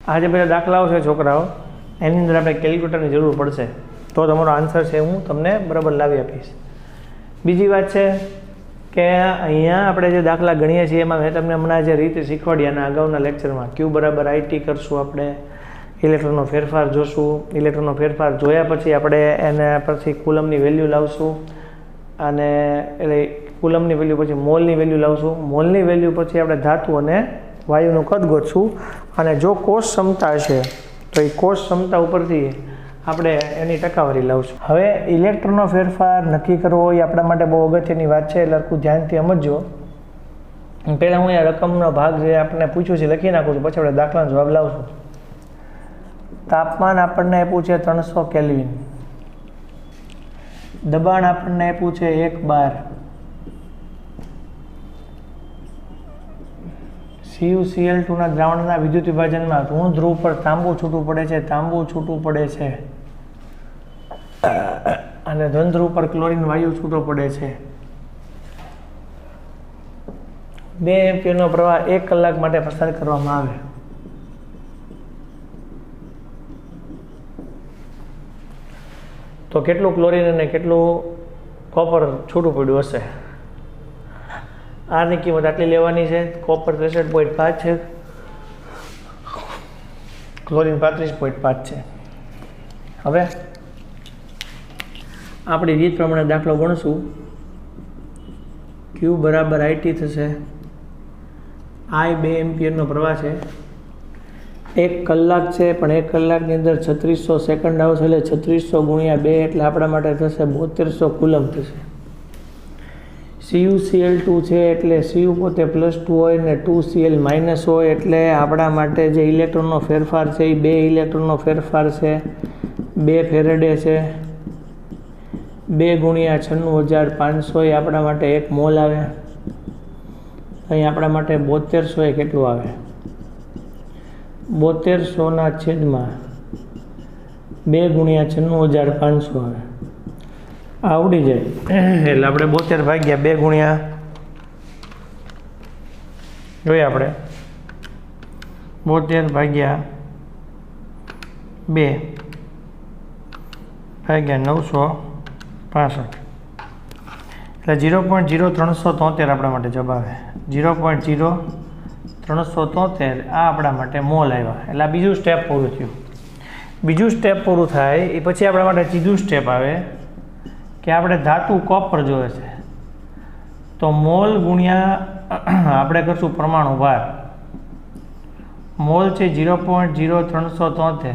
આ જે બધા દાખલાઓ છે છોકરાઓ, એની અંદર આપણે કેલ્ક્યુલેટરની જરૂર પડશે, તો તમારો આન્સર છે હું તમને બરાબર લાવી આપીશ. બીજી વાત છે કે અહીંયા આપણે જે દાખલા ગણીએ છીએ એમાં મેં તમને હમણાં જે રીતે શીખવાડી અને અગાઉના લેક્ચરમાં Q બરાબર IT કરશું, આપણે ઇલેક્ટ્રોનનો ફેરફાર જોશું. ઇલેક્ટ્રોનનો ફેરફાર જોયા પછી આપણે એને પછી કુલમની વેલ્યુ લાવશું, અને એટલે કુલમની વેલ્યુ પછી મોલની વેલ્યુ લાવશું. મોલની વેલ્યુ પછી આપણે ધાતુ અને વાયુનું કદ ગોતશું, અને જો કોષ ક્ષમતા છે તો એ કોષ ક્ષમતા ઉપરથી આપણે એની ટકાવારી લાવશું. હવે ઇલેક્ટ્રોનનો ફેરફાર નક્કી કરવો એ આપણા માટે બહુ અગત્યની વાત છે, એટલે આખું ધ્યાનથી સમજજો. પહેલાં હું અહીંયા રકમનો ભાગ જે આપણને પૂછ્યું છે લખી નાખું છું, પછી આપણે દાખલાનો જવાબ લાવશું. તાપમાન આપણને આપ્યું છે 300 કેલ્વિન, દબાણ આપણને આપ્યું છે 1 બાર, CuCl2 ના દ્રાવણના વિદ્યુત વિભાજનમાં ઋણ ધ્રુવ પર તાંબુ છૂટું પડે છે, તાંબુ છૂટું પડે છે, અને ધન ધ્રુવ પર ક્લોરીન વાયુ છૂટો પડે છે. 2 એમ્પિયરનો પ્રવાહ 1 કલાક માટે પસાર કરવામાં આવે. તો કેટલું ક્લોરીન અને કેટલું કોપર છૂટું પડ્યું હશે? આની કિંમત આટલી લેવાની છે. કોપર 63.5 છે, ક્લોરીન 35.5 છે. હવે આપણી રીત પ્રમાણે દાખલો ગણશું. Q બરાબર IT થશે. I 2 એમ્પિયરનો પ્રવાહ છે, 1 કલાક છે, પણ 1 કલાકની અંદર 3600 સેકન્ડ આવશે, એટલે 3600 ગુણ્યા 2 એટલે આપણા માટે થશે 7200 કુલમ થશે. CuCl2 છે એટલે Cu પોતે +2 હોય ને 2Cl - હોય, એટલે આપણા માટે જે ઇલેક્ટ્રોનનો ફેરફાર છે એ 2 ઇલેક્ટ્રોનનો ફેરફાર છે, 2 ફેરેડે છે. 2 ગુણ્યા 96500 એ આપણા માટે 1 મોલ આવે. અહીં આપણા માટે 7200 એ કેટલું આવે? 7200 ના છેદમાં 2 ગુણ્યા 96500 આવે. આવડી જાય એટલે આપણે 72 ભાગ્યા 2 ગુણ્યા જોઈએ આપણે 72 ભાગ્યા 2 ભાગ્યા 965 એટલે 0.0373 આપણા માટે જવાબ આવે. 0.0373 આ આપણા માટે મોલ આવ્યા. એટલે આ બીજું સ્ટેપ પૂરું થયું. બીજું સ્ટેપ પૂરું થાય એ પછી આપણા માટે ત્રીજું સ્ટેપ આવે કે આપણે ધાતુ કોપર જોઈએ છે, તો મોલ ગુણ્યા આપણે કરશું પરમાણુ ભાર. મોલ છે 0.0373,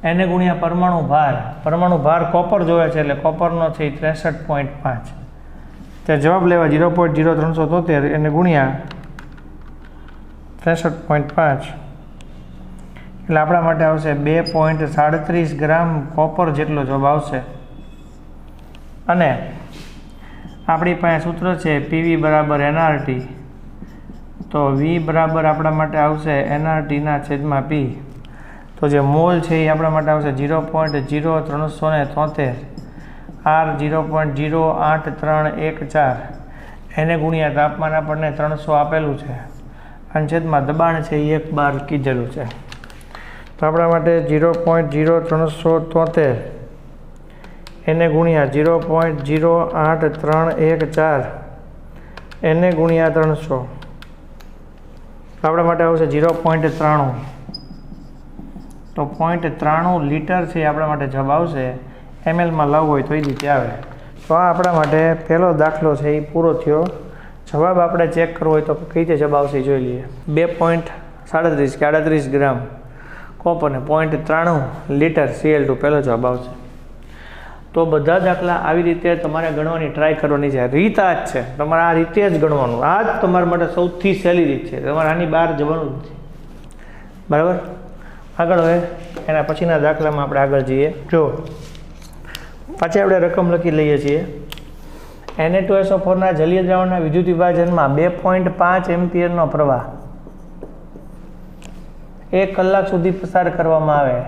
એને ગુણ્યા પરમાણુ ભાર. પરમાણુ ભાર કોપર જોઈએ છે એટલે કોપરનો છે 63.5. ત્યાં જવાબ લેવા 0.0373 એને ગુણ્યા 63.5 એટલે આપણા માટે આવશે 2.37 ગ્રામ કોપર જેટલો જવાબ આવશે. અને આપણી પાસે સૂત્ર છે PV બરાબર NRT, તો V બરાબર આપણા માટે આવશે NRT ના છેદમાં P. તો જે મોલ છે એ આપણા માટે આવશે 0.0373, R 0.08314, એને ગુણ્યા તાપમાન આપણને 300 આપેલું છે, અને છેદમાં દબાણ છે એ 1 બાર કીધેલું છે. તો આપણા માટે 0.0373 એને ગુણ્યા 0.08314 એને ગુણ્યા 300 આપણા માટે આવશે 0.93. તો 0.93 લીટર છે આપણા માટે જવાબ આવશે. ml લાવવું હોય તો એ રીતે આવે. તો આ આપણા માટે પહેલો દાખલો છે એ પૂરો થયો. જવાબ આપણે ચેક કરવો હોય તો કઈ રીતે જવાબ આવશે જોઈ લઈએ. 2.37 કે 38 ગ્રામ કોપર ને 0.93 લીટર Cl2 પહેલો જવાબ આવશે. તો બધા દાખલા આવી રીતે તમારે ગણવાની ટ્રાય કરવાની છે. રીત આ જ છે, તમારે આ રીતે જ ગણવાનું. આ જ તમારા માટે સૌથી સહેલી રીત છે, તમારે આની બહાર જવાનું નથી. બરાબર? આગળ હવે એના પછીના દાખલામાં આપણે આગળ જઈએ. જો પાછી આપણે રકમ લખી લઈએ છીએ. Na2SO4 ના જલીય દ્રાવણના વિદ્યુત વિભાજનમાં 2.5 એમ્પિયરનો પ્રવાહ 1 કલાક સુધી પસાર કરવામાં આવે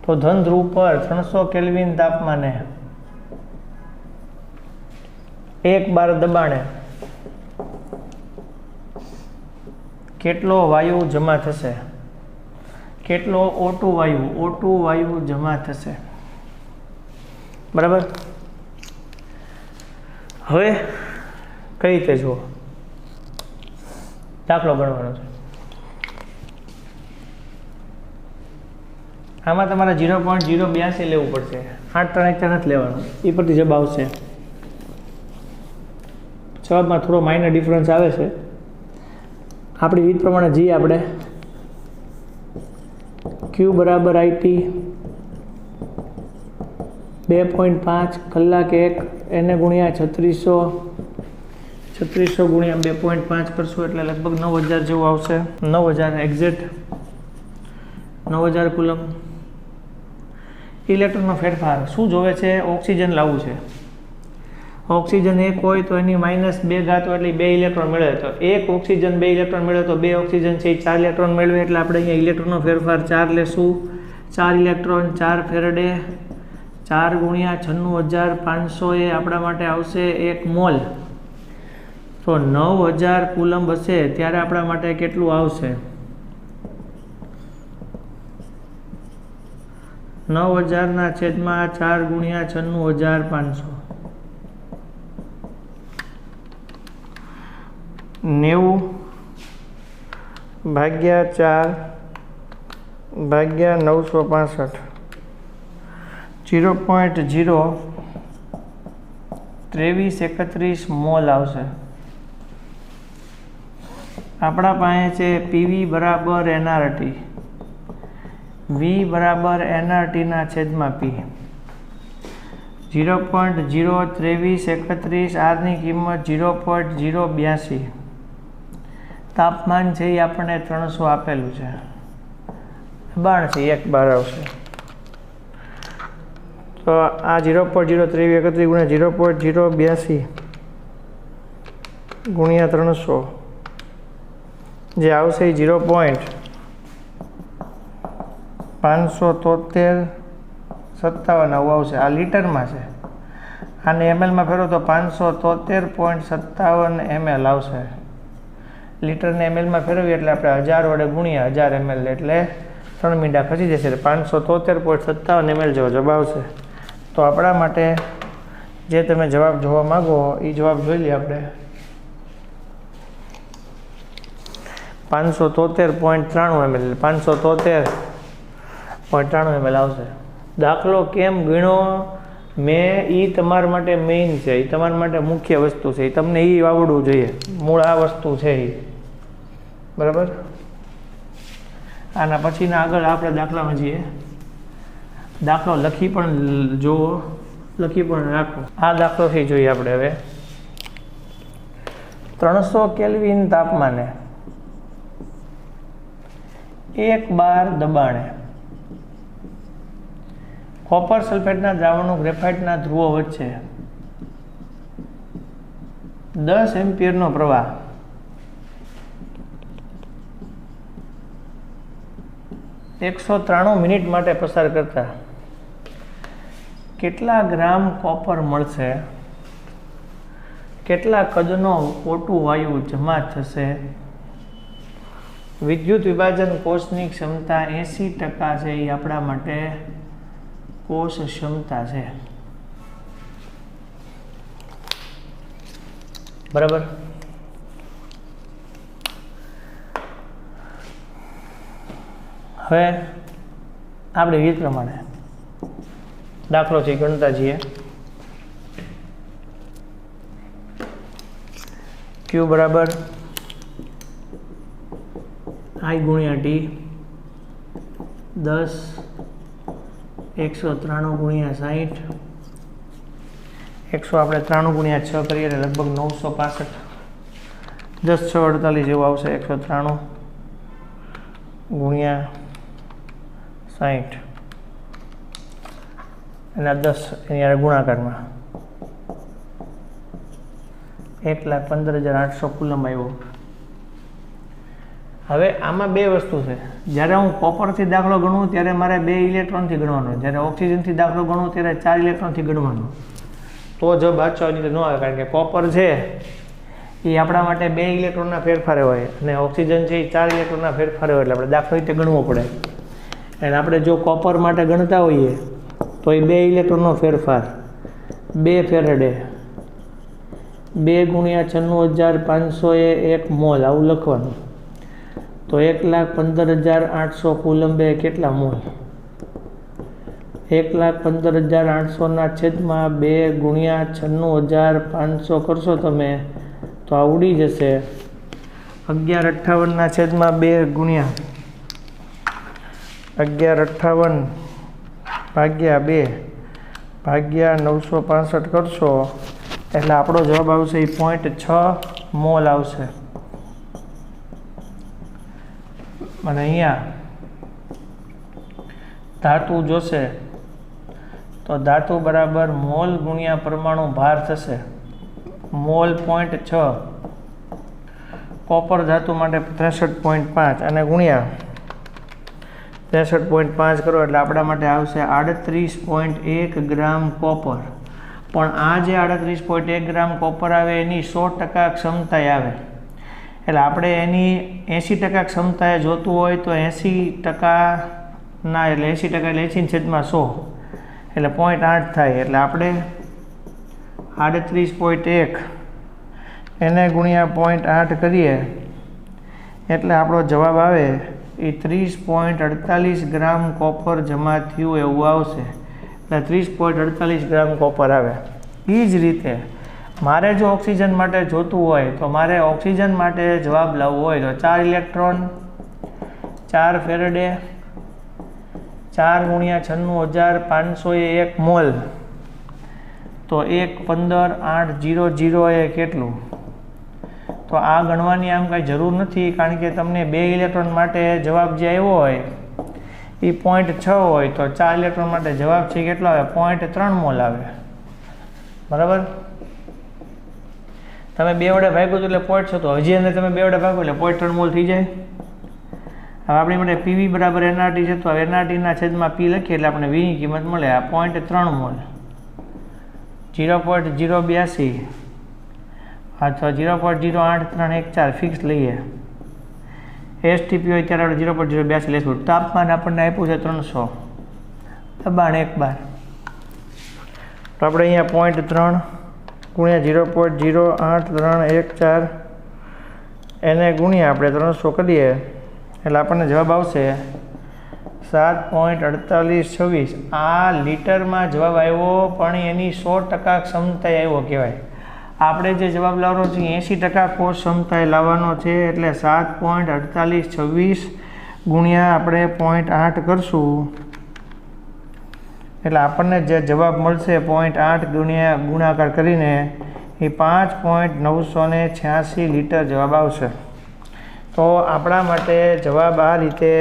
તો ધન ધ્રુવ પર 300 કેલ્વિન તાપમાને 1 બાર દબાણે કેટલો વાયુ જમા થશે, કેટલો O2 વાયુ જમા થશે, બરાબર. હવે કઈ રીતે જુઓ, દાખલો ગણવાનો છે. આમાં તમારે 0.082 લેવું પડશે, 8 3 નથી લેવાનું, એ પરથી જવાબ આવશે. જવાબમાં થોડો માઇનર ડિફરન્સ આવે છે. આપણી રીત પ્રમાણે જઈએ આપણે. Q બરાબર IT 2.5 કલાક 1 એને ગુણ્યા 3600 ગુણ્યા 2.5 કરશું એટલે લગભગ 9000 જેવું આવશે. 9000 એક્ઝેક્ટ 9000 કુલમ. ઇલેક્ટ્રોનનો ફેરફાર શું જોવે છે? ઓક્સિજન લાવવું છે. ઓક્સિજન 1 હોય તો એની -2 ઘાત હોય એટલે 2 ઇલેક્ટ્રોન મેળવે. તો 1 ઓક્સિજન 2 ઇલેક્ટ્રોન મેળવે તો 2 ઓક્સિજન છે એ 4 ઇલેક્ટ્રોન મેળવે. એટલે આપણે અહીંયા ઇલેક્ટ્રોનનો ફેરફાર 4 લેશું. 4 ઇલેક્ટ્રોન 4 ફેરેડે 4 ગુણ્યા 96500 એ આપણા માટે આવશે 1 મોલ. તો 9000 કુલમ હશે ત્યારે આપણા માટે કેટલું આવશે? 9000 ના છેદમાં 4 ગુણ્યા 96500 90 ભાગ્યા 4 ભાગ્યા 965 0.02331 મોલ આવશે. આપણા પાસે છે PV બરાબર nRT, V બરાબર nRT ના છેદમાં P. 0.02331 R ની કિંમત 0.082. તાપમાન છે એ આપણને 300 આપેલું છે. બાર છે 1 બાર આવશે. તો આ 0.02331 ગુણ્યા 0.082 ગુણ્યા 300 જે આવશે એ 0.57357 આવશે. આ લીટરમાં છે. આને mlમાં ફેરવો તો 573.57 ml આવશે. લીટરને mlમાં ફેરવીએ એટલે આપણે 1000 વડે ગુણ્યા 1000 ml એટલે 3 મીંડા ખસી જશે. 573.57 ml જેવો જવાબ આવશે. તો આપણા માટે જે તમે જવાબ જોવા માગો એ જવાબ જોઈ લઈએ આપણે. 573.93 ml 573.93 ml આવશે. દાખલો કેમ ગણ્યો મેં એ તમારા માટે મેઇન છે, એ તમારા માટે મુખ્ય વસ્તુ છે, એ તમને એ આવડવું જોઈએ. મૂળ આ વસ્તુ છે એ, બરાબર. આના પછીના આગળ આપણે દાખલામાં જઈએ. દાખલો લખી પણ જુઓ, લખી પણ રાખો. આ દાખલો થી જોઈએ આપણે હવે. 300 કેલ્વિન તાપમાને 1 બાર દબાણે કોપર સલ્ફેટના દ્રાવણનું ગ્રેફાઇટના ધ્રુવો વચ્ચે 10 એમ્પિયરનો પ્રવાહ 193 મિનિટ માટે પસાર કરતા કેટલા ગ્રામ કોપર મળશે? કેટલા કદનો O2 વાયુ જમા થશે? વિદ્યુત વિભાજન કોષની ક્ષમતા 80% છે, એ આપણા માટે કોષ ક્ષમતા છે, બરાબર. હવે આપણી રીત પ્રમાણે દાખલો છે ગણતા જઈએ. Q બરાબર I ગુણ્યા T 10 193 ગુણ્યા 60 100 આપણે 93 ગુણ્યા 6 કરીએ એટલે લગભગ 965 10 6 48 જેવું આવશે. 193 ગુણ્યા 60 અને 10 એની ગુણાકારમાં 1,15,800 કુલમ આવ્યો. હવે આમાં બે વસ્તુ છે. જ્યારે હું કોપરથી દાખલો ગણું ત્યારે મારે 2 ઇલેક્ટ્રોનથી ગણવાનો, જ્યારે ઓક્સિજનથી દાખલો ગણું ત્યારે 4 ઇલેક્ટ્રોનથી ગણવાનો. તો જવાબ સાચો આવી રીતે ન આવે, કારણ કે કોપર છે એ આપણા માટે 2 ઇલેક્ટ્રોનના ફેરફારે હોય અને ઓક્સિજન છે એ 4 ઇલેક્ટ્રોનના ફેરફારે હોય, એટલે આપણે દાખલા રીતે ગણવો પડે. અને આપણે જો કોપર માટે ગણતા હોઈએ તો એ 2 ઇલેક્ટ્રોનનો ફેરફાર 2 ફેરેડે 2 × 96,500 એ 1 મોલ, આવું લખવાનું. તો 1,15,800 કુલંબે કેટલા મોલ? 1,15,800 ના છેદમાં 2 × 96,500 કરશો તમે તો આ ઉડી જશે. 1158 ના છેદમાં 2 × 1158 ભાગ્યા 2 ભાગ્યા 965 કરશો એટલે આપણો જવાબ આવશે એ 0.6 મોલ આવશે. અને અહીંયા ધાતુ જોશે તો ધાતુ બરાબર મોલ ગુણ્યા પરમાણુ ભાર થશે. મોલ 0.6, કોપર ધાતુ માટે 63.5 અને ગુણ્યા 63.5 કરો એટલે આપણા માટે આવશે 38.1 ગ્રામ કોપર. પણ આ જે 38.1 ગ્રામ કોપર આવે એની 100% ક્ષમતાએ આવે, એટલે આપણે એની 80% ક્ષમતાએ જોતું હોય તો 80% ના, એટલે 80% એટલે 80/100 એટલે 0.8 થાય. એટલે આપણે 38.1 એને ગુણ્યા 0.8 કરીએ એટલે આપણો જવાબ આવે એ 30.48 ગ્રામ કોપર જમા થયું એવું આવશે. એટલે 30.48 ગ્રામ કોપર આવે. એ જ રીતે મારે જો ઓક્સિજન માટે જોતું હોય તો મારે ઓક્સિજન માટે જવાબ લાવવો હોય તો 4 ઇલેક્ટ્રોન 4 ફેરેડે 4 × 96,500 એ 1 મોલ, તો 1,15,800 એ કેટલું? તો આ ગણવાની આમ કાંઈ જરૂર નથી, કારણ કે તમને 2 ઇલેક્ટ્રોન માટે જવાબ જે આવ્યો હોય એ 0.6 હોય તો 4 ઇલેક્ટ્રોન માટે જવાબ છે કેટલો આવે? 0.3 મોલ આવે. બરાબર? તમે 2 વડે ભાગ્યું એટલે 0.6, તો હજી અંદર તમે 2 વડે ભાગો એટલે 0.3 મોલ થઈ જાય. હવે આપણી માટે પીવી બરાબર એનઆરટી છે, તો એનઆરટીના છેદમાં પી લખીએ એટલે આપણે વીની કિંમત મળે આ 0.3 મોલ. 0.082 અથવા 0.0834 ફિક્સ લઈએ. એસટીપી હોય ત્યારે આપણે 0.082 લઈશું. તાપમાન આપણને આપ્યું છે 300, દબાણ 1 બાર, તો આપણે અહીંયા 0.3 ગુણ્યા 0.08314 એને ગુણ્યા આપણે 300 કરીએ એટલે આપણને જવાબ આવશે 7.4826. આ લીટરમાં જવાબ આવ્યો પણ એની 100% ક્ષમતાએ આવ્યો કહેવાય. આપણે જે જવાબ લાવવાનો છે 80% કોષ ક્ષમતાએ લાવવાનો છે, એટલે 7.4826 ગુણ્યા આપણે 0.8 કરશું એટલે આપણને જે જવાબ મળશે 0.8 ગુણ્યા ગુણાકાર કરીને એ 5.986 લીટર જવાબ આવશે. તો આપણા માટે જવાબ આ રીતે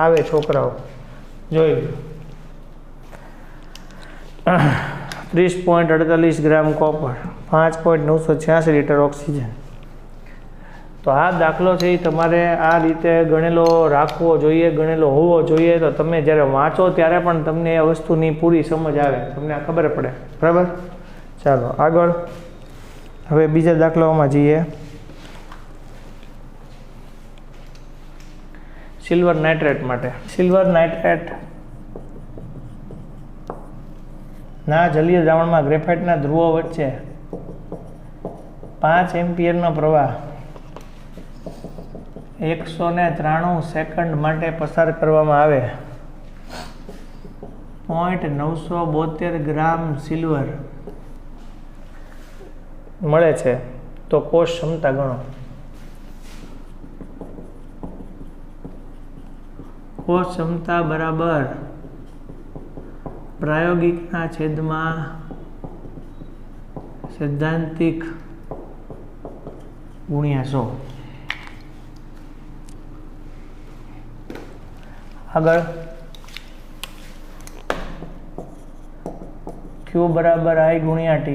આવે છોકરાઓ, જોઈ લો. 30.48 ગ્રામ કોપર, 5.986 લીટર ઓક્સિજન. તો આ દાખલો છે એ તમારે આ રીતે ગણેલો રાખવો જોઈએ, ગણેલો હોવો જોઈએ. તો તમે જ્યારે વાંચો ત્યારે પણ તમને એ વસ્તુની પૂરી સમજ આવે, તમને આ ખબર પડે. બરાબર? ચાલો આગળ હવે બીજા દાખલાઓમાં જઈએ. સિલ્વર નાઇટ્રેટ માટે. સિલ્વર નાઇટ્રેટ ના જલીય દ્રાવણમાં ગ્રેફાઇટના ધ્રુવો વચ્ચે 5 એમ્પિયરનો પ્રવાહ 193 સેકન્ડ માટે પસાર કરવામાં આવે 0.972 ગ્રામ સિલ્વર મળે છે તો કોષ ક્ષમતા ગણો. કોષ ક્ષમતા બરાબર પ્રાયોગિકના છેદમાં સૈદ્ધાંતિક ગુણ્યા 100. આગળ Q બરાબર I ગુણ્યા T,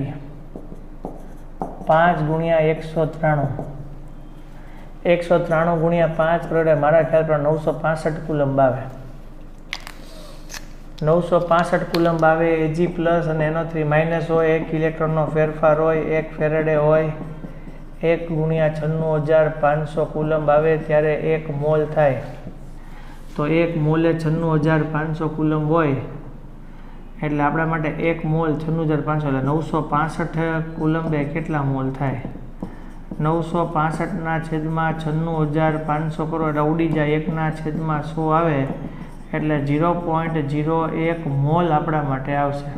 5 ગુણ્યા 193, 193 ગુણ્યા 5 કરે મારા ખ્યાલ પર 965 કુલંબ આવે. 965 કુલંબ આવે. Ag પ્લસ અને NO3 માઇનસ હોય, 1 ઇલેક્ટ્રોનનો ફેરફાર હોય, 1 ફેરેડે હોય, 1 × 96,500 કુલંબ આવે ત્યારે 1 મોલ થાય. તો 1 મોલે 96,500 કુલંબ હોય એટલે આપણા માટે 1 મોલ 96,500 એટલે 965 કુલંબે કેટલા મોલ થાય? 965/96,500 કરો એટલે ઉડી જાય, 1/100 આવે એટલે 0.01 મોલ આપણા માટે આવશે.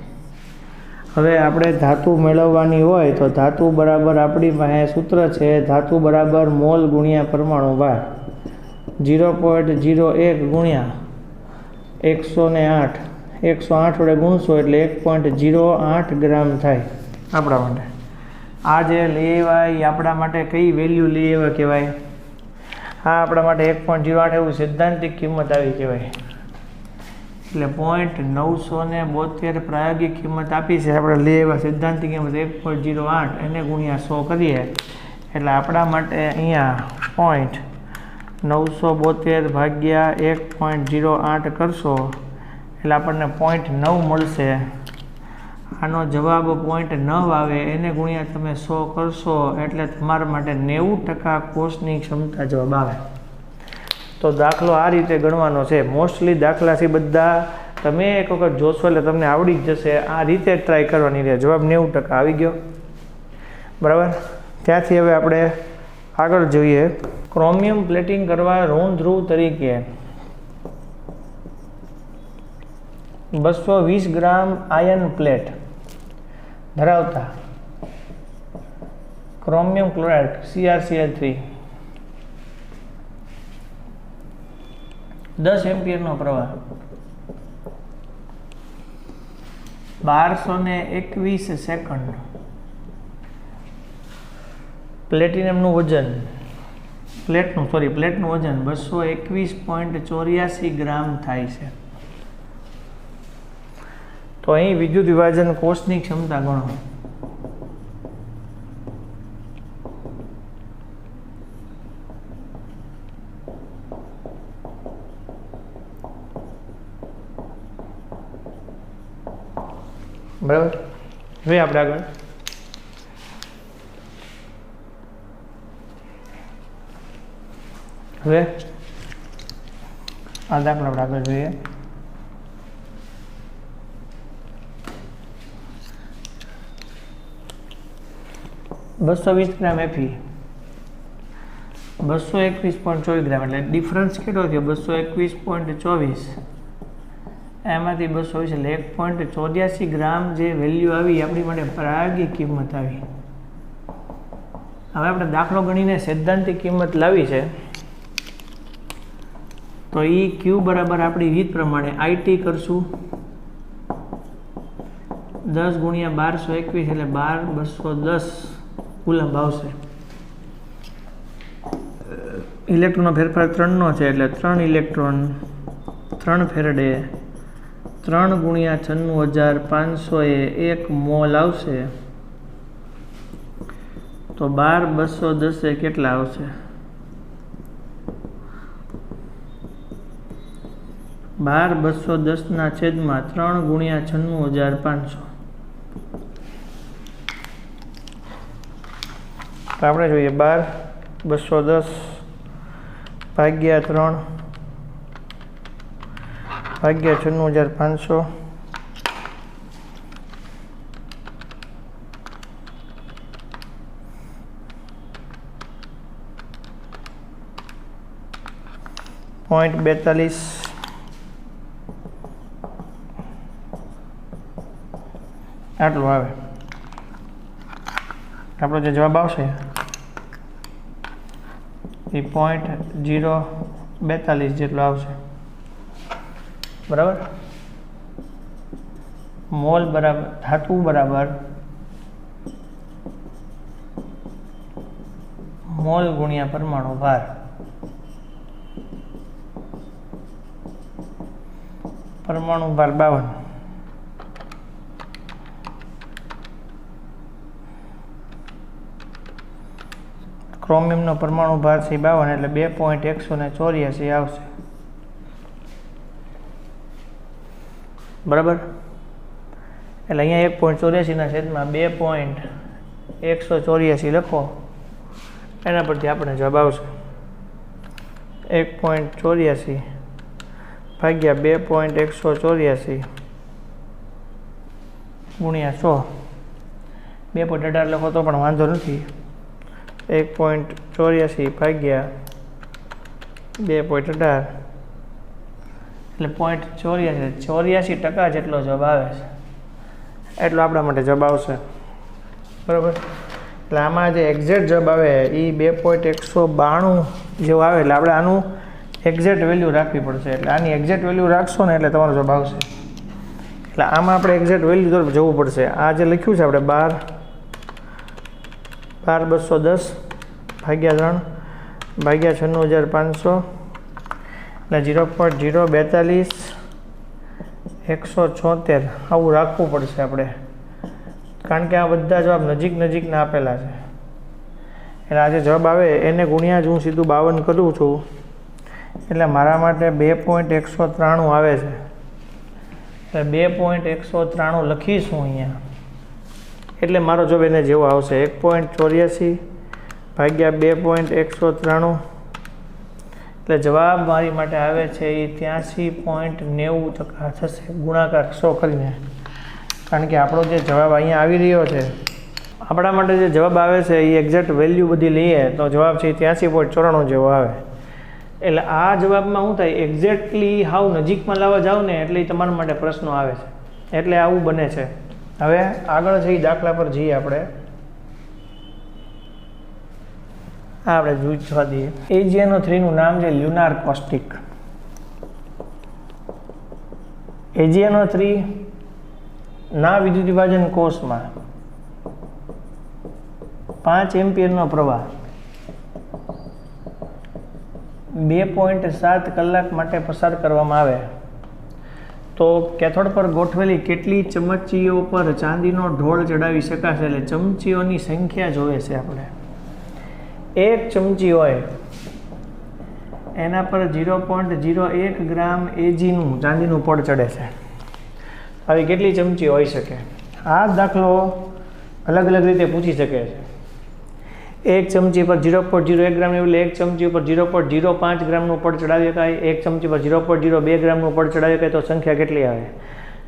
હવે આપણે ધાતુ મેળવવાની હોય તો ધાતુ બરાબર આપણી પાસે સૂત્ર છે ધાતુ બરાબર મોલ ગુણ્યા પરમાણુ ભાર. 0.01 ગુણ્યા 108 વડે ગુણશો એટલે 1.08 ગ્રામ થાય આપણા માટે. આ જે લઈ આવ્યા એ આપણા માટે કઈ વેલ્યુ લઈ આવ્યા કહેવાય? આ આપણા માટે 1.08 એવું સૈદ્ધાંતિક કિંમત આવી કહેવાય. એટલે 0.972 પ્રાયોગિક કિંમત આપી છે. આપણે લઈ આવ્યા સૈદ્ધાંતિક કિંમત 1.08 એને ગુણ્યા 100 કરીએ એટલે આપણા માટે અહીંયા 0.972 ભાગ્યા 1.08 કરશો એટલે આપણને 0.9 મળશે. આનો જવાબ 0.9 આવે એને ગુણ્યા તમે 100 કરશો એટલે તમારા માટે 90% કોષની ક્ષમતા જવાબ આવે. તો દાખલો આ રીતે ગણવાનો છે. મોસ્ટલી દાખલા છે બધા તમે એક વખત જોશો એટલે તમને આવડી જ જશે. આ રીતે ટ્રાય કરવાની રહે. જવાબ 90% આવી ગયો. બરાબર. ત્યાંથી હવે આપણે આગળ જોઈએ. ક્રોમિયમ પ્લેટિંગ કરવા ઋણ ધ્રુવ તરીકે 220 ગ્રામ આયર્ન પ્લેટ ધરાવતા ક્રોમિયમ ક્લોરાઇડ CrCl3 10 એમ્પિયરનો પ્રવાહ 1221 સેકન્ડ. પ્લેટિનમનું વજન પ્લેટનું વજન 221.84 ગ્રામ થાય છે. તો અહીં વિદ્યુત વિભાજન કોષની ક્ષમતા ગણો. બરાબર. હવે આપણે આગળ આ દાખલા આપણે આગળ જોઈએ. $220 ગ્રામ Fe 221.24 ગ્રામ એટલે ડિફરન્સ કેટલો થયો? 221.24 એમાંથી 220 એટલે 1.84 ગ્રામ જે વેલ્યુ આવી આપણી માટે પ્રાયોગિક કિંમત આવી. હવે આપણે દાખલો ગણીને સૈદ્ધાંતિક કિંમત લાવી છે તો એ ક્યુ બરાબર આપણી રીત પ્રમાણે IT કરશું 10 × 1221 એટલે 12,210 કુલંબ આવશે. ઇલેક્ટ્રોનનો ફેરફાર 3નો છે એટલે 3 ઇલેક્ટ્રોન 3 ફેરેડે 3 × 96,500 એ 1 મોલ આવશે. તો 12,210 એ કેટલા આવશે? 12,210 ના છેદમાં 3 × 96,500. તો આપણે જોઈએ 12,210 ભાગ્યા 3 ભાગ્યા 96,500 0.42 આટલું આવે. આપણો જે જવાબ આવશે એ 0.042 જેટલો આવશે. બરાબર. મોલ બરાબર ધાતુ બરાબર મોલ ગુણ્યા પરમાણુ ભાર. પરમાણુ ભાર 52. ક્રોમિયમનો પરમાણુ ભાર છે 52 એટલે 2.184 આવશે. બરાબર. એટલે અહીંયા 1.84 ના છેદમાં 2.184 લખો એના પરથી આપણે જવાબ આવશે 1.84 ભાગ્યા 2.184 ગુણ્યા 100. 2.18 લખો તો પણ વાંધો નથી. 1.84 ભાગ્યા 2.18 એટલે 0.84 જેટલો જવાબ આવે છે. એટલો આપણા માટે જવાબ આવશે. બરાબર. એટલે આમાં જે એક્ઝેક્ટ જવાબ આવે એ 2.192 જેવું આવે. એટલે આપણે આનું એક્ઝેક્ટ વેલ્યુ રાખવી પડશે. એટલે આની એક્ઝેક્ટ વેલ્યુ રાખશો ને એટલે તમારો જવાબ આવશે. એટલે આમાં આપણે એક્ઝેક્ટ વેલ્યુ તરફ જવું પડશે. આ જે લખ્યું છે આપણે 12,210 ભાગ્યા 3 ભાગ્યા 96,500 એટલે 0.042 176 આવું રાખવું પડશે આપણે, કારણ કે આ બધા જવાબ નજીકના આપેલા છે. એટલે આ જે જવાબ આવે એને ગુણ્યા જ હું સીધું 52 કરું છું એટલે મારા માટે 2.193 આવે છે. એટલે 2.193 લખીશું અહીંયા એટલે મારો જવાબ એને જેવો આવશે 1.84 ભાગ્યા 2.193 એટલે જવાબ મારી માટે આવે છે એ 83.90% થશે ગુણાકાર 100 કરીને. કારણ કે આપણો જે જવાબ અહીંયા આવી રહ્યો છે, આપણા માટે જે જવાબ આવે છે એ એક્ઝેક્ટ વેલ્યુ બધી લઈએ તો જવાબ છે 83.94 જેવો આવે. એટલે આ જવાબમાં શું થાય, એક્ઝેક્ટલી હાવ નજીકમાં લાવવા જાઓ ને એટલે એ તમારા માટે પ્રશ્નો આવે છે. એટલે આવું બને છે. હવે આગળ છે એ દાખલા પર જઈએ આપણે. આપણે જોવા દઈએ. AgNO3 નું નામ છે લ્યુનાર કોસ્ટિક. AgNO3 ના વિદ્યુત વિભાજન કોષમાં 5 એમ્પિયરનો પ્રવાહ 2.7 કલાક માટે પસાર કરવામાં આવે તો કેથોડ પર ગોઠવેલી કેટલી ચમચીઓ પર ચાંદીનો ઢોળ ચડાવી શકાશે. એટલે ચમચીઓની સંખ્યા જોવે છે આપણે. એક ચમચી હોય એના પર 0.01 ગ્રામ Ag ચાંદીનું પડ ચડે છે. આવી કેટલી ચમચી હોઈ શકે? આ દાખલો અલગ અલગ રીતે પૂછી શકે છે. એક ચમચી પર 0.01 ગ્રામ એટલે એક ચમચી પર 0.05 ગ્રામનું પડ ચડાવી શકાય. એક ચમચી પર 0.02 ગ્રામનું પડ ચડાવી શકાય તો સંખ્યા કેટલી આવે?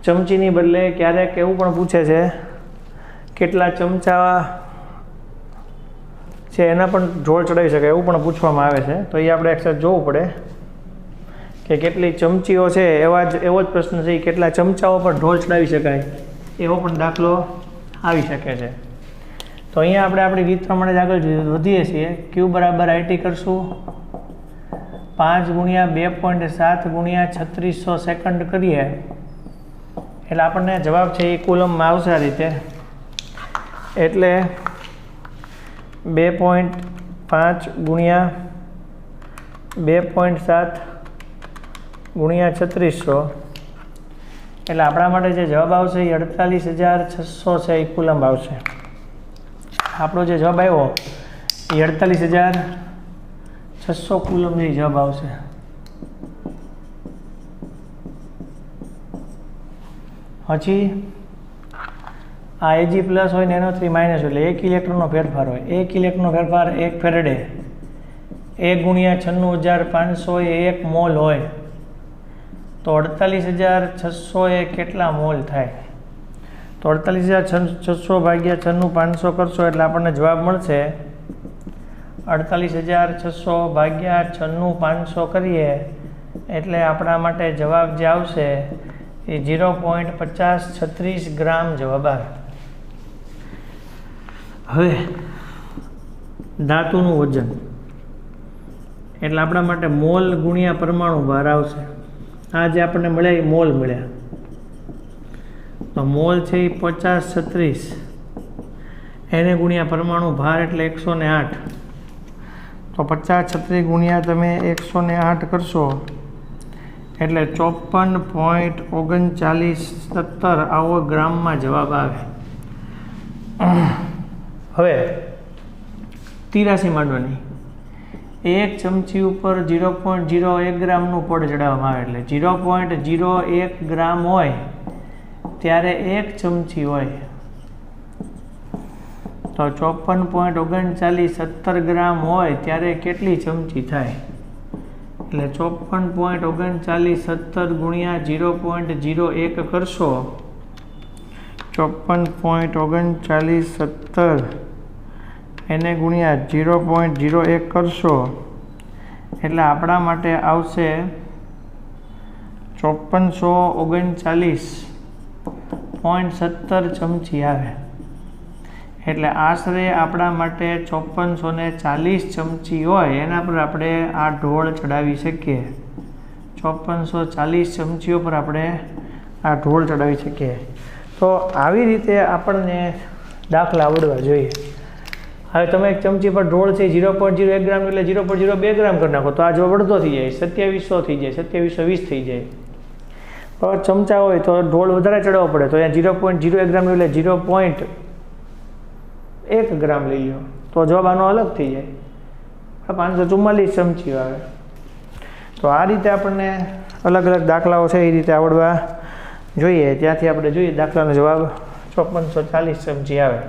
ચમચીની બદલે ક્યારેક એવું પણ પૂછે છે કેટલા ચમચા છે એના પણ ઢોળ ચડાવી શકાય એવું પણ પૂછવામાં આવે છે. તો એ આપણે એક્સેસ જોવું પડે કે કેટલી ચમચીઓ છે એવો જ પ્રશ્ન છે કેટલા ચમચાઓ પર ઢોળ ચડાવી શકાય એવો પણ દાખલો આવી શકે છે. તો અહીંયા આપણે આપણી રીત પ્રમાણે જ આગળ વધીએ છીએ. Q બરાબર IT કરશું 5 ગુણ્યા 2.7 ગુણ્યા 3600 સેકન્ડ કરીએ એટલે આપણને જવાબ છે એ કુલમમાં આવશે આ રીતે. એટલે 2.5 ગુણ્યા 2.7 ગુણ્યા 3600 એટલે આપણા માટે જે જવાબ આવશે એ 48,600 છે એ કુલમ આવશે. આપણો જે જવાબ આવ્યો એ 48,600 કુલમ જે જવાબ આવશે. પછી આ Ag પ્લસ હોય ને NO3 માઇનસ એટલે 1 ઇલેક્ટ્રોનનો ફેરફાર હોય. 1 ઇલેક્ટ્રોનનો ફેરફાર 1 ફેરેડે 1 ગુણ્યા 96,500 એ 1 મોલ હોય તો 48,600 એ કેટલા મોલ થાય? તો 48,600 ભાગ્યા 96,500 કરશો એટલે આપણને જવાબ મળશે 48,600 ભાગ્યા 96,500 કરીએ એટલે આપણા માટે જવાબ જે આવશે એ 0.5036 ગ્રામ જવાબ આવે. હવે ધાતુનું વજન એટલે આપણા માટે મોલ ગુણ્યા પરમાણુ ભાર આવશે. આ જે આપણને મળ્યા એ મોલ મળ્યા તો મોલ છે એ 5036 એને ગુણ્યા પરમાણુ ભાર એટલે 108 તો 5036 ગુણ્યા તમે 108 કરશો એટલે 54.3917 આવો ગ્રામમાં જવાબ આવે. હવે 83 માંડવાની. એક ચમચી ઉપર 0.01 ગ્રામનું પડ ચડાવવામાં આવે એટલે 0.01 ગ્રામ હોય ત્યારે એક ચમચી હોય તો 54.39 ગ્રામ હોય ત્યારે કેટલી ચમચી થાય? એટલે 54.39 ગુણ્યા 0.01 કરશો, 54.39 એને ગુણ્યા 0.01 કરશો એટલે આપણા માટે આવશે 5439.17 ચમચી આવે. એટલે આશરે આપણા માટે 5440 ચમચી હોય એના પર આપણે આ ઢોળ ચડાવી શકીએ. 5440 ચમચીઓ પર આપણે આ ઢોળ ચડાવી શકીએ. તો આવી રીતે આપણને દાખલા આવડવા જોઈએ. હવે તમે એક ચમચી પર ઢોળ છે 0.01 ગ્રામ એટલે 0.02 ગ્રામ કરી નાખો તો આ જવાબ અડધો થઈ જાય, 2700 થઈ જાય, 2720 થઈ જાય. પણ ચમચા હોય તો ઢોળ વધારે ચડાવવો પડે તો અહીંયા 0.01 ગ્રામ એટલે 0.1 ગ્રામ લઈ લો તો જવાબ આનો અલગ થઈ જાય. 544 ચમચીઓ આવે. તો આ રીતે આપણને અલગ અલગ દાખલાઓ છે એ રીતે આવડવા જોઈએ. ત્યાંથી આપણે જોઈએ દાખલાનો જવાબ 5440 ચમચી આવે.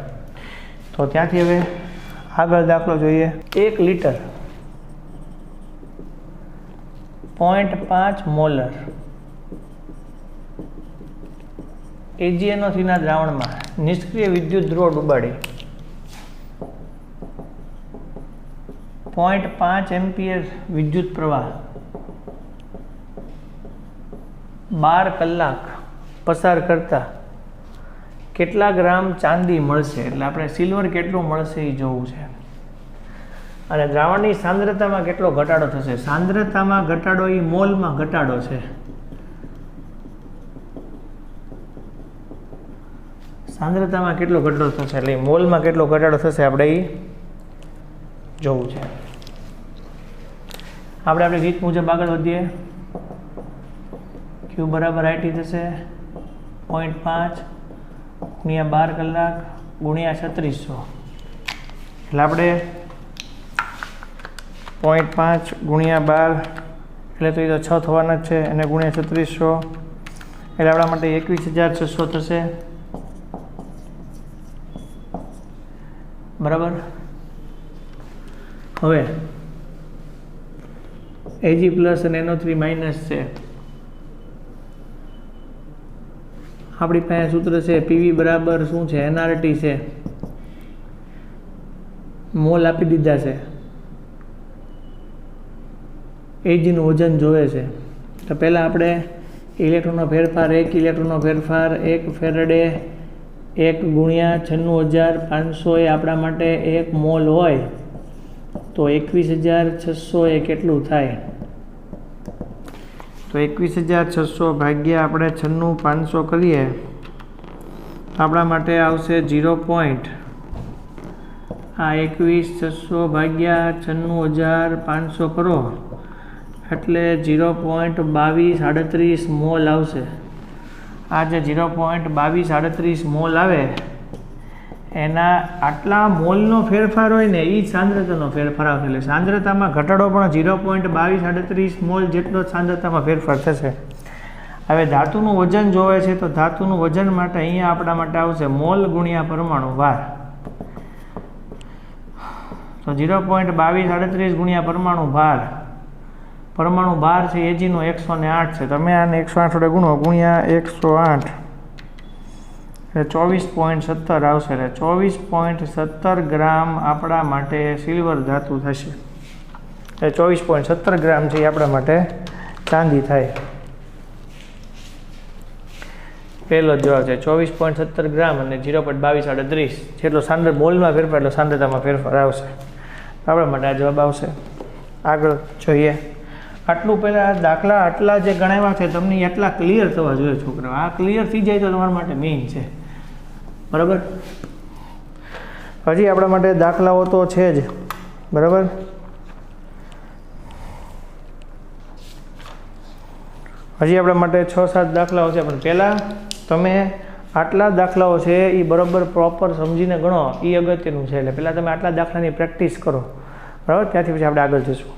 તો ત્યાંથી હવે આગળ દાખલો જોઈએ. 1 લીટર 0.5 મોલર AgNO3ના દ્રાવણમાં નિષ્ક્રિય વિદ્યુત ધ્રુવ ડુબાડી 0.5 એમ્પિયર વિદ્યુત પ્રવાહ 12 કલાક પસાર કરતા કેટલા ગ્રામ ચાંદી મળશે? એટલે આપણે સિલ્વર કેટલું મળશે એ જોવું છે. અને દ્રાવણની સાંદ્રતામાં કેટલો ઘટાડો થશે? સાંદ્રતામાં ઘટાડો એ મોલમાં ઘટાડો છે. સાંદ્રતામાં કેટલો ઘટાડો થશે એટલે મોલમાં કેટલો ઘટાડો થશે આપણે એ જોવું છે. આપણે આપણી રીત મુજબ આગળ વધીએ. Q બરાબર IT થશે 0.5 ગુણ્યા 12 કલાક ગુણ્યા 3600. એટલે આપણે 0.5 ગુણ્યા 12 એટલે તો એ તો 6 થવાના જ છે એને ગુણ્યા 3600 એટલે આપણા માટે 21600 થશે. બરાબર. હવે Ag પ્લસ અને NO3 માઇનસ છે. આપણી પાસે સૂત્ર છે PV બરાબર શું છે? nRT છે. મોલ આપી દીધા છે. Agનું વજન જોવે છે. તો પહેલાં આપણે ઇલેક્ટ્રોનનો ફેરફાર 1 ઇલેક્ટ્રોનનો ફેરફાર 1 ફેરેડે 1 ગુણ્યા 96500 એ આપણા માટે 1 મોલ હોય તો 21600 એ કેટલું થાય? તો 21600 ભાગ્યા આપણે 96500 કરીએ આપણા માટે આવશે 0. આ 21600 ભાગ્યા 96500 કરો એટલે 0.2238 મોલ આવશે. આ જે 0.2238 મોલ આવે એના આટલા મોલનો ફેરફાર હોય ને એ સાંદ્રતાનો ફેરફાર આવશે. એટલે સાંદ્રતામાં ઘટાડો પણ 0.2238 મોલ જેટલો સાંદ્રતામાં ફેરફાર થશે. હવે ધાતુનું વજન જોવે છે તો ધાતુનું વજન માટે અહીંયા આપણા માટે આવશે મોલ ગુણ્યા પરમાણુ ભાર. તો 0.2238 ગુણ્યા પરમાણુ ભાર. પરમાણુ ભાર છે Agનો 108 છે. તમે આને 108 વડે ગુણો ગુણ્યા 108 એટલે 24.17 આવશે. એટલે 24.17 ગ્રામ આપણા માટે સિલ્વર ધાતુ થશે. એટલે 24.17 ગ્રામ છે એ આપણા માટે ચાંદી થાય. પહેલો જવાબ છે 24.17 ગ્રામ અને 0.2238 જેટલો મોલમાં ફેરફાર એટલો સાંદ્રતામાં ફેરફાર આવશે. આપણા માટે આ જવાબ આવશે. આગળ જોઈએ. આટલું પહેલાં દાખલા આટલા જે ગણાવ્યા છે તમને એટલા ક્લિયર થવા જોઈએ છોકરાઓ. આ ક્લિયર થઈ જાય તો તમારા માટે મેઇન છે. બરાબર. હજી આપણા માટે દાખલાઓ તો છે જ. બરાબર. હજી આપણા માટે 6-7 દાખલાઓ છે પણ પહેલાં તમે આટલા દાખલાઓ છે એ બરાબર પ્રોપર સમજીને ગણો એ અગત્યનું છે. એટલે પહેલાં તમે આટલા દાખલાની પ્રેક્ટિસ કરો. બરાબર. ત્યાંથી પછી આપણે આગળ જઈશું.